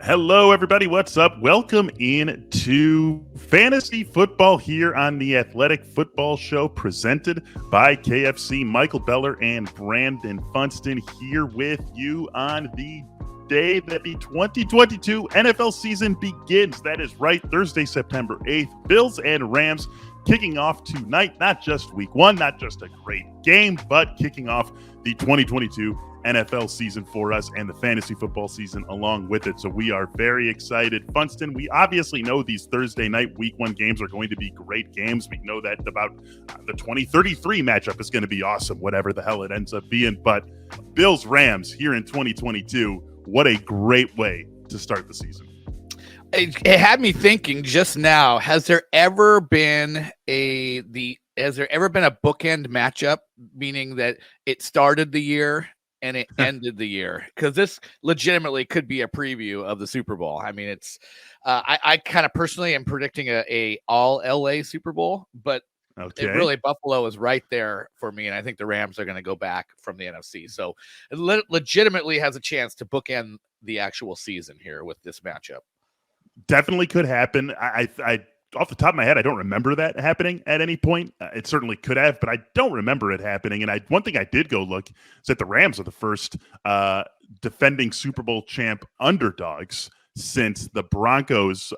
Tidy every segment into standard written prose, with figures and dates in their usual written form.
Hello, everybody. What's up? Welcome in to Fantasy Football here on the Athletic Football Show, presented by KFC. Michael Beller and Brandon Funston here with you on the day that the 2022 NFL season begins. That is right, Thursday, September 8th. Bills and Rams kicking off tonight. Not just week one, not just a great game, but kicking off the 2022 NFL season for us and the fantasy football season along with it. So we are very excited. Funston, we obviously know these Thursday night week one games are going to be great games. We know that about the 2033 matchup is going to be awesome, whatever the hell it ends up being. But Bills Rams here in 2022, what a great way to start the season. It had me thinking just now, has there ever been a bookend matchup, meaning that it started the year and it ended the year? Because this legitimately could be a preview of the Super Bowl. I mean, it's I kind of personally am predicting a all LA Super Bowl, but it really, Buffalo is right there for me, and I think the Rams are going to go back from the NFC. So it legitimately has a chance to bookend the actual season here with this matchup. Definitely could happen. I off the top of my head, I don't remember that happening at any point. It certainly could have, but I don't remember it happening. And one thing I did go look is that the Rams are the first defending Super Bowl champ underdogs since the Broncos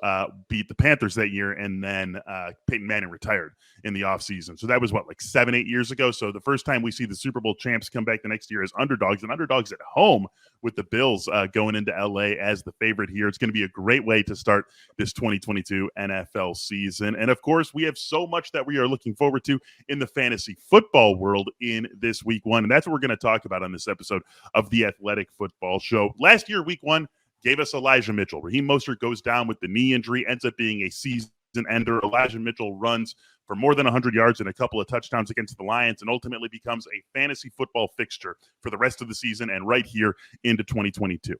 beat the Panthers that year, and then Peyton Manning retired in the offseason. So that was like 7-8 years ago. So the first time we see the Super Bowl champs come back the next year as underdogs, and underdogs at home with the Bills going into LA as the favorite here. It's going to be a great way to start this 2022 NFL season. And of course, we have so much that we are looking forward to in the fantasy football world in this week one. And that's what we're going to talk about on this episode of the Athletic Football Show. Last year, week one, gave us Elijah Mitchell. Raheem Mostert goes down with the knee injury, ends up being a season ender. Elijah Mitchell runs for more than 100 yards and a couple of touchdowns against the Lions and ultimately becomes a fantasy football fixture for the rest of the season and right here into 2022.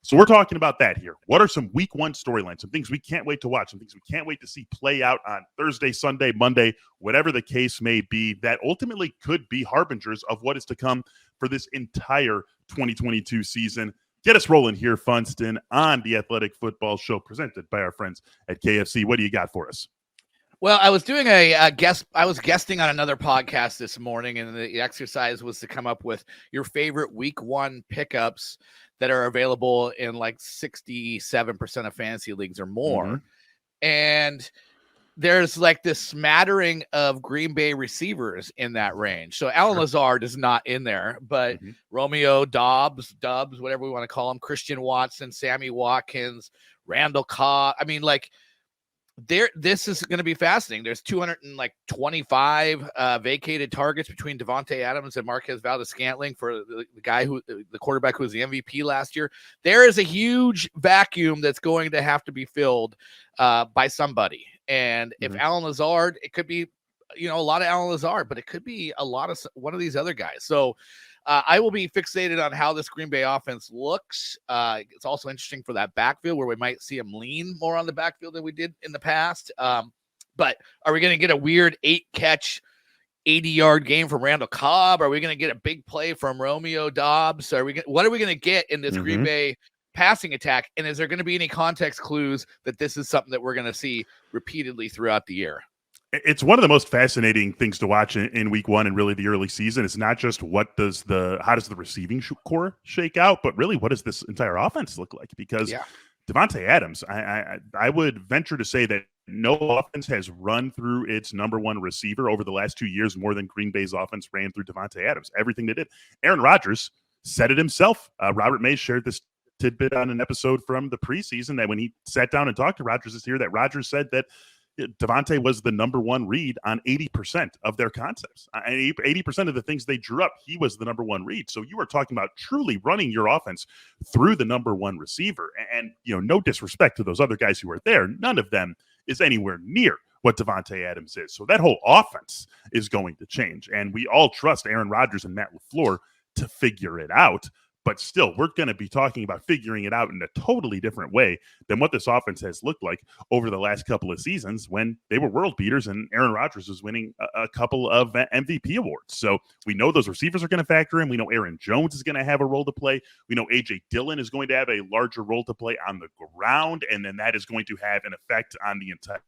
So we're talking about that here. What are some week one storylines, some things we can't wait to watch, some things we can't wait to see play out on Thursday, Sunday, Monday, whatever the case may be, that ultimately could be harbingers of what is to come for this entire 2022 season. Get us rolling here, Funston, on the Athletic Football Show presented by our friends at KFC. What do you got for us? Well, I was doing I was guesting on another podcast this morning, and the exercise was to come up with your favorite week one pickups that are available in like 67% of fantasy leagues or more. Mm-hmm. And there's like this smattering of Green Bay receivers in that range. So Alan Lazard is not in there, but Romeo Doubs, whatever we want to call him, Christian Watson, Sammy Watkins, Randall Cobb. I mean, like, this is going to be fascinating. There's 225 vacated targets between Devontae Adams and Marquez Valdes-Scantling for the quarterback who was the MVP last year. There is a huge vacuum that's going to have to be filled by somebody. And if Alan Lazard, it could be, a lot of Alan Lazard, but it could be a lot of one of these other guys. So I will be fixated on how this Green Bay offense looks. It's also interesting for that backfield where we might see him lean more on the backfield than we did in the past. But are we going to get a weird 8-catch, 80-yard game from Randall Cobb? Are we going to get a big play from Romeo Doubs? What are we going to get in this Green Bay passing attack? And is there going to be any context clues that this is something that we're going to see repeatedly throughout the year? It's one of the most fascinating things to watch in week one and really the early season. It's not just how does the receiving core shake out, but really what does this entire offense look like? Because Devontae Adams, I would venture to say that no offense has run through its number one receiver over the last 2 years more than Green Bay's offense ran through Devontae Adams. Everything they did. Aaron Rodgers said it himself. Robert May shared this tidbit on an episode from the preseason that when he sat down and talked to Rodgers this year, that Rodgers said that Devontae was the number one read on 80% of their concepts. 80% of the things they drew up, he was the number one read. So you are talking about truly running your offense through the number one receiver. And no disrespect to those other guys who are there, none of them is anywhere near what Devontae Adams is. So that whole offense is going to change. And we all trust Aaron Rodgers and Matt LaFleur to figure it out. But still, we're going to be talking about figuring it out in a totally different way than what this offense has looked like over the last couple of seasons when they were world beaters and Aaron Rodgers was winning a couple of MVP awards. So we know those receivers are going to factor in. We know Aaron Jones is going to have a role to play. We know A.J. Dillon is going to have a larger role to play on the ground, and then that is going to have an effect on the entire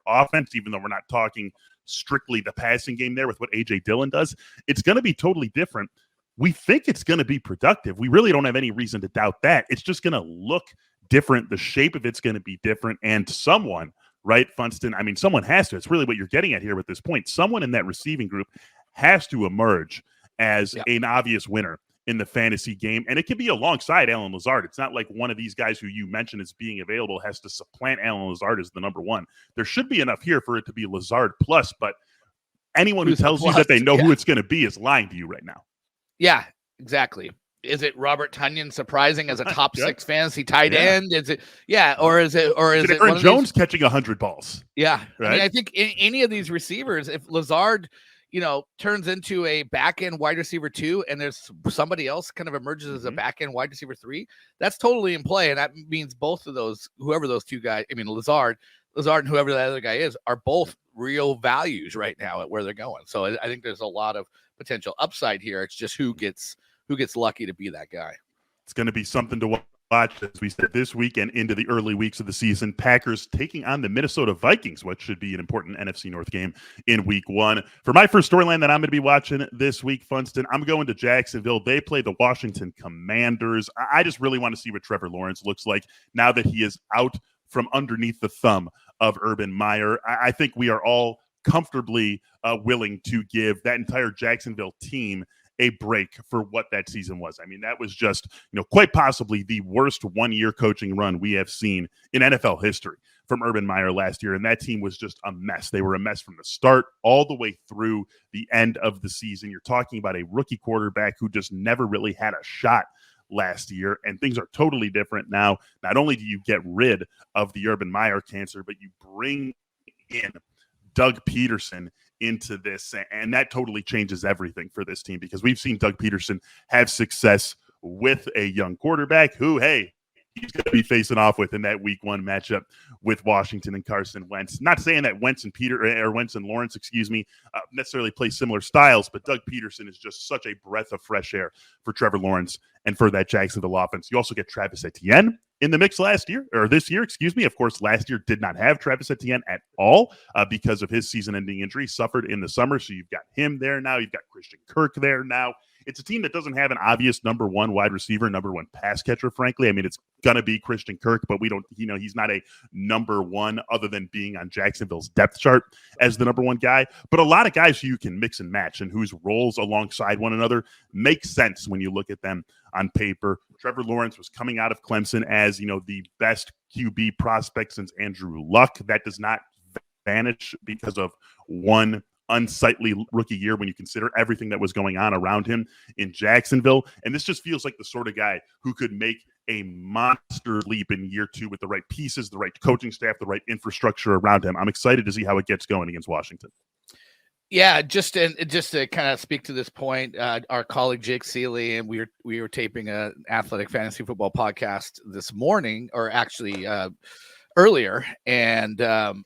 offense, even though we're not talking strictly the passing game there with what A.J. Dillon does. It's going to be totally different. We think it's going to be productive. We really don't have any reason to doubt that. It's just going to look different. The shape of it's going to be different. And someone, right, Funston, I mean, someone has to. It's really what you're getting at here with this point. Someone in that receiving group has to emerge as an obvious winner in the fantasy game. And it can be alongside Allen Lazard. It's not like one of these guys who you mentioned as being available has to supplant Allen Lazard as the number one. There should be enough here for it to be Lazard plus, but anyone who tells you that they know who it's going to be is lying to you right now. Yeah, exactly. Is it Robert Tonyan surprising as a top 6 fantasy tight end? Is it or is it Aaron Jones catching 100 balls? Yeah. Right? I mean, I think any of these receivers, if Lazard, turns into a back end wide receiver 2 and there's somebody else kind of emerges as a back end wide receiver 3, that's totally in play. And that means both of those, whoever those two guys, I mean, Lazard and whoever the other guy is, are both real values right now at where they're going. So I think there's a lot of potential upside here. It's just who gets lucky to be that guy. It's going to be something to watch, as we said, this week and into the early weeks of the season. Packers taking on the Minnesota Vikings, what should be an important NFC North game in week 1. For my first storyline that I'm going to be watching this week, Funston, I'm going to Jacksonville. They play the Washington Commanders. I just really want to see what Trevor Lawrence looks like now that he is out from underneath the thumb of Urban Meyer. I think we are all comfortably willing to give that entire Jacksonville team a break for what that season was. I mean, that was just, quite possibly the worst one-year coaching run we have seen in NFL history from Urban Meyer last year. And that team was just a mess. They were a mess from the start all the way through the end of the season. You're talking about a rookie quarterback who just never really had a shot last year, and things are totally different now. Not only do you get rid of the Urban Meyer cancer, but you bring in Doug Peterson into this, and that totally changes everything for this team, because we've seen Doug Peterson have success with a young quarterback who, hey, he's going to be facing off with in that week 1 matchup with Washington and Carson Wentz. Not saying that Wentz and Lawrence, necessarily play similar styles, but Doug Peterson is just such a breath of fresh air for Trevor Lawrence and for that Jacksonville offense. You also get Travis Etienne in the mix this year. Of course, last year did not have Travis Etienne at all because of his season-ending injury suffered in the summer. So you've got him there now. You've got Christian Kirk there now. It's a team that doesn't have an obvious number 1 wide receiver, number 1 pass catcher, frankly. I mean, it's going to be Christian Kirk, but we don't, he's not a number 1 other than being on Jacksonville's depth chart as the number 1 guy. But a lot of guys who you can mix and match and whose roles alongside one another make sense when you look at them on paper. Trevor Lawrence was coming out of Clemson as, the best QB prospect since Andrew Luck. That does not vanish because of one unsightly rookie year when you consider everything that was going on around him in Jacksonville. And this just feels like the sort of guy who could make a monster leap in year 2 with the right pieces, the right coaching staff, the right infrastructure around him. I'm excited to see how it gets going against Washington. Yeah, just to kind of speak to this point, our colleague Jake Seeley and we were taping an athletic fantasy football podcast this morning, or actually earlier, and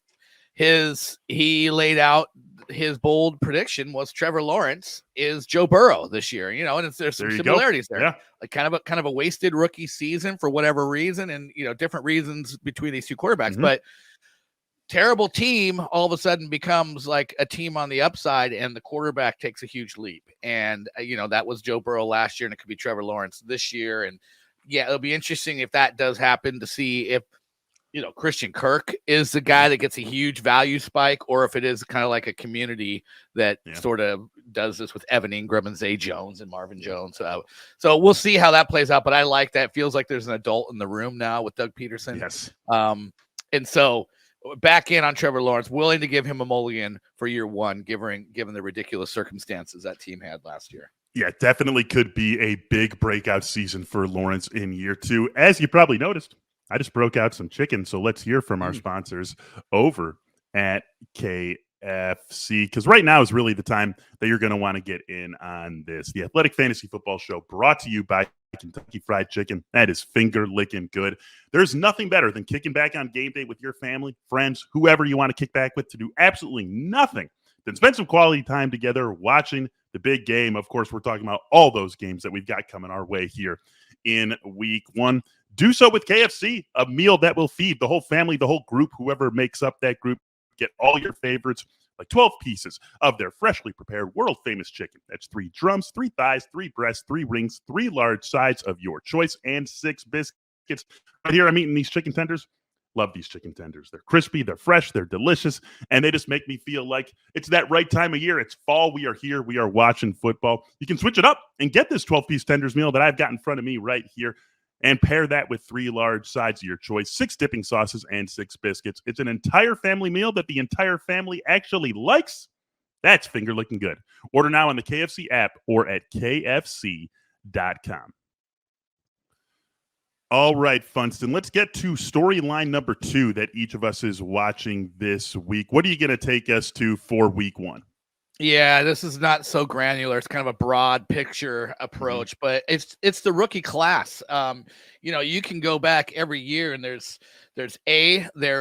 he laid out his bold prediction was Trevor Lawrence is Joe Burrow this year, and there's some similarities there. Yeah. Like kind of a wasted rookie season for whatever reason, and different reasons between these two quarterbacks, but terrible team all of a sudden becomes like a team on the upside, and the quarterback takes a huge leap. And that was Joe Burrow last year, and it could be Trevor Lawrence this year. And yeah, it'll be interesting if that does happen to see if Christian Kirk is the guy that gets a huge value spike, or if it is kind of like a community that sort of does this with Evan Ingram and Zay Jones and Marvin Jones. So we'll see how that plays out. But I like that. It feels like there's an adult in the room now with Doug Peterson. Yes. And so back in on Trevor Lawrence, willing to give him a mulligan for year 1, given the ridiculous circumstances that team had last year. Yeah, definitely could be a big breakout season for Lawrence in year 2. As you probably noticed, I just broke out some chicken, so let's hear from our sponsors over at KFC, because right now is really the time that you're going to want to get in on this. The Athletic Fantasy Football Show brought to you by Kentucky Fried Chicken. That is finger licking good. There's nothing better than kicking back on game day with your family, friends, whoever you want to kick back with, to do absolutely nothing then spend some quality time together watching the big game. Of course, we're talking about all those games that we've got coming our way here in week one. Do so with KFC, a meal that will feed the whole family, the whole group, whoever makes up that group. Get all your favorites, like 12 pieces of their freshly prepared world-famous chicken. That's 3 drums, 3 thighs, 3 breasts, 3 rings, 3 large sides of your choice, and 6 biscuits. Right here, I'm eating these chicken tenders. Love these chicken tenders. They're crispy, they're fresh, they're delicious, and they just make me feel like it's that right time of year. It's fall. We are here. We are watching football. You can switch it up and get this 12-piece tenders meal that I've got in front of me right here and pair that with 3 large sides of your choice, 6 dipping sauces, and 6 biscuits. It's an entire family meal that the entire family actually likes. That's finger looking good. Order now on the KFC app or at KFC.com. All right, Funston, let's get to storyline number 2 that each of us is watching this week. What are you going to take us to for week one? Yeah, this is not so granular. It's kind of a broad picture approach, but it's the rookie class. You can go back every year and there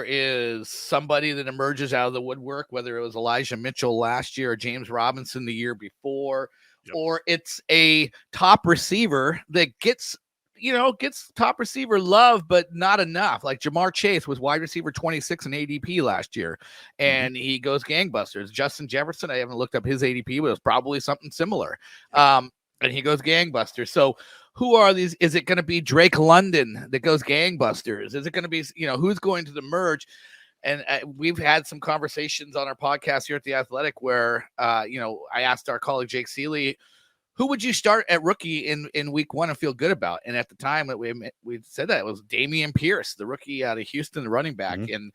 is somebody that emerges out of the woodwork, whether it was Elijah Mitchell last year or James Robinson the year before, or it's a top receiver that gets top receiver love, but not enough. Like Jamar Chase was wide receiver 26 in ADP last year, and he goes gangbusters. Justin Jefferson, I haven't looked up his ADP, but it was probably something similar. And he goes gangbusters. So who are these? Is it going to be Drake London that goes gangbusters? Is it going to be, who's going to the merge? And we've had some conversations on our podcast here at The Athletic where, I asked our colleague Jake Seeley, who would you start at rookie in week one and feel good about? And at the time that we said that it was Dameon Pierce, the rookie out of Houston, the running back. And,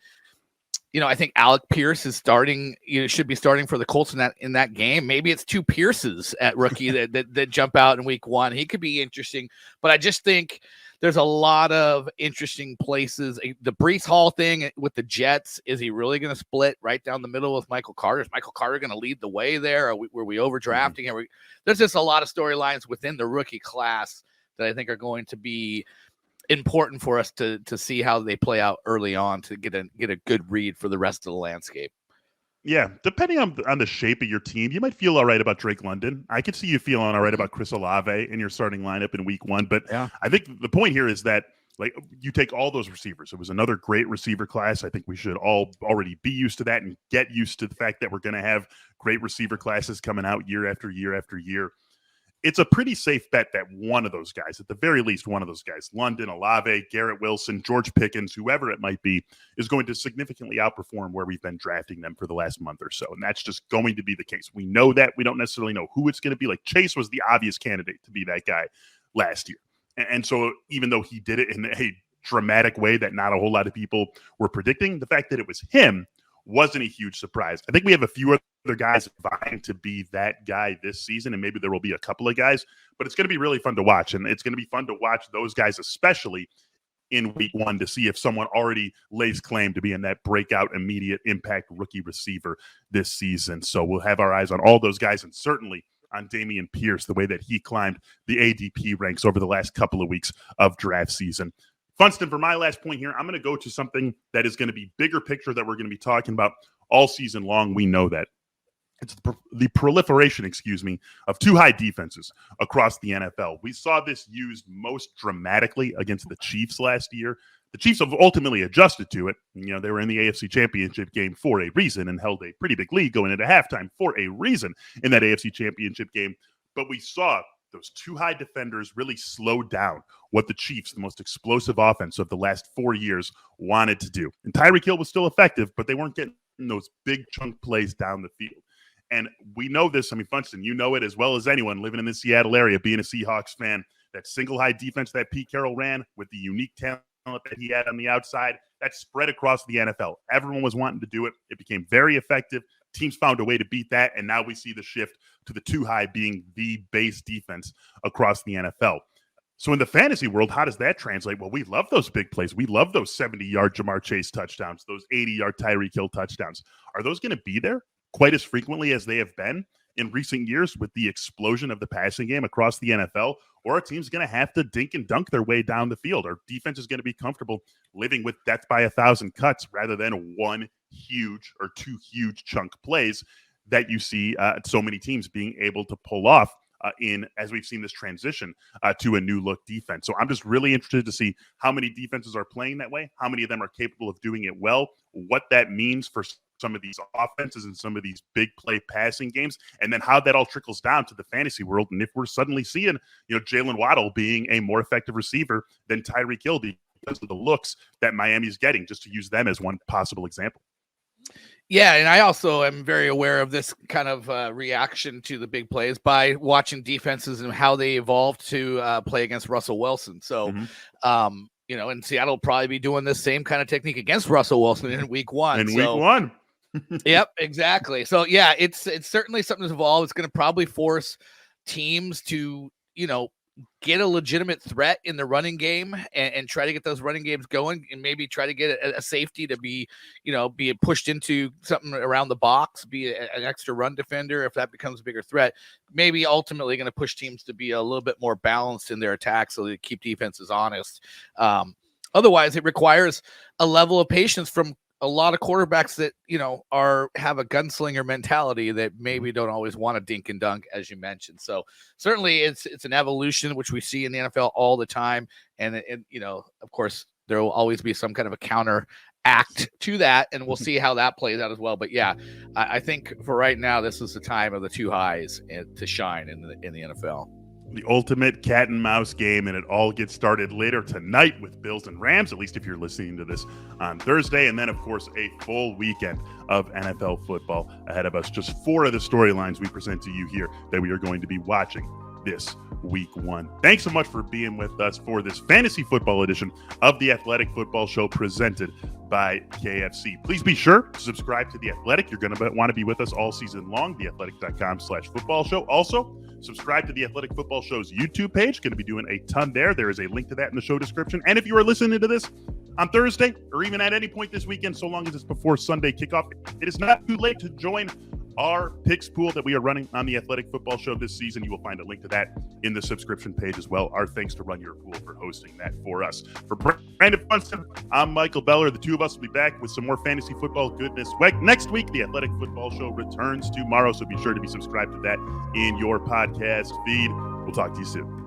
I think Alec Pierce is starting, should be starting for the Colts in that game. Maybe it's 2 Pierces at rookie that jump out in week one. He could be interesting, but I just think there's a lot of interesting places. The Breece Hall thing with the Jets, is he really going to split right down the middle with Michael Carter? Is Michael Carter going to lead the way there? Were we overdrafting? There's just a lot of storylines within the rookie class that I think are going to be important for us to see how they play out early on to get a good read for the rest of the landscape. Yeah, depending on the shape of your team, you might feel all right about Drake London. I could see you feeling all right about Chris Olave in your starting lineup in week one. But I think the point here is that, like, you take all those receivers. It was another great receiver class. I think we should all already be used to that and get used to the fact that we're going to have great receiver classes coming out year after year after year. It's a pretty safe bet that one of those guys, at the very least one of those guys, London, Olave, Garrett Wilson, George Pickens, whoever it might be, is going to significantly outperform where we've been drafting them for the last month or so. And that's just going to be the case. We know that. We don't necessarily know who it's going to be. Like, Chase was the obvious candidate to be that guy last year. And so even though he did it in a dramatic way that not a whole lot of people were predicting, the fact that it was him wasn't a huge surprise. I think we have a few other guys vying to be that guy this season, and maybe there will be a couple of guys, but it's going to be really fun to watch. And it's going to be fun to watch those guys, especially in week one, to see if someone already lays claim to being that breakout, immediate impact rookie receiver this season. So we'll have our eyes on all those guys, and certainly on Dameon Pierce, the way that he climbed the ADP ranks over the last couple of weeks of draft season. Funston, for my last point here, I'm going to go to something that is going to be bigger picture that we're going to be talking about all season long. We know that. It's the proliferation, of 2 high defenses across the NFL. We saw this used most dramatically against the Chiefs last year. The Chiefs have ultimately adjusted to it. They were in the AFC Championship game for a reason and held a pretty big lead going into halftime for a reason in that AFC Championship game. But we saw those 2 high defenders really slowed down what the Chiefs, the most explosive offense of the last 4 years, wanted to do. And Tyreek Hill was still effective, but they weren't getting those big chunk plays down the field. And we know this. Funston, you know it as well as anyone living in the Seattle area, being a Seahawks fan. That single high defense that Pete Carroll ran with the unique talent that he had on the outside, that spread across the NFL. Everyone was wanting to do it. It became very effective. Teams found a way to beat that, and now we see the shift to the 2 high being the base defense across the NFL. So in the fantasy world, how does that translate? Well, we love those big plays. We love those 70-yard Jamar Chase touchdowns, those 80-yard Tyreek Hill touchdowns. Are those going to be there quite as frequently as they have been? in recent years with the explosion of the passing game across the NFL, or a team's going to have to dink and dunk their way down the field. Our defense is going to be comfortable living with death by 1,000 cuts rather than one huge or two huge chunk plays that you see so many teams being able to pull off as we've seen this transition to a new look defense. So I'm just really interested to see how many defenses are playing that way, how many of them are capable of doing it well, what that means for some of these offenses and some of these big play passing games, and then how that all trickles down to the fantasy world. And if we're suddenly seeing, Jalen Waddle being a more effective receiver than Tyreek Hill because of the looks that Miami's getting, just to use them as one possible example. Yeah, and I also am very aware of this kind of reaction to the big plays by watching defenses and how they evolved to play against Russell Wilson. So, and Seattle will probably be doing this same kind of technique against Russell Wilson in week one. Week one. Yep, exactly. So, yeah, it's certainly something that's evolved. It's going to probably force teams to, get a legitimate threat in the running game and try to get those running games going, and maybe try to get a safety to be pushed into something around the box, be an extra run defender. If that becomes a bigger threat, maybe ultimately going to push teams to be a little bit more balanced in their attack so they keep defenses honest. Otherwise, it requires a level of patience from a lot of quarterbacks that, have a gunslinger mentality that maybe don't always want to dink and dunk, as you mentioned. So certainly it's an evolution, which we see in the NFL all the time. And of course, there will always be some kind of a counter act to that, and we'll see how that plays out as well. But yeah, I think for right now, this is the time of the two highs to shine in the NFL. The ultimate cat and mouse game, and it all gets started later tonight with Bills and Rams, at least if you're listening to this on Thursday. And then, of course, a full weekend of NFL football ahead of us. Just 4 of the storylines we present to you here that we are going to be watching this week one. Thanks so much for being with us for this fantasy football edition of the Athletic Football Show presented by KFC. Please be sure to subscribe to The Athletic. You're going to want to be with us all season long, theathletic.com/football show. Also, subscribe to The Athletic Football Show's YouTube page. Going to be doing a ton there. There is a link to that in the show description. And if you are listening to this on Thursday or even at any point this weekend, so long as it's before Sunday kickoff, it is not too late to join our picks pool that we are running on the Athletic Football Show this season. You will find a link to that in the subscription page as well. Our thanks to Run Your Pool for hosting that for us. For Brandon Funston, I'm Michael Beller. The two of us will be back with some more fantasy football goodness next week. The Athletic Football Show returns tomorrow, so be sure to be subscribed to that in your podcast feed. We'll talk to you soon.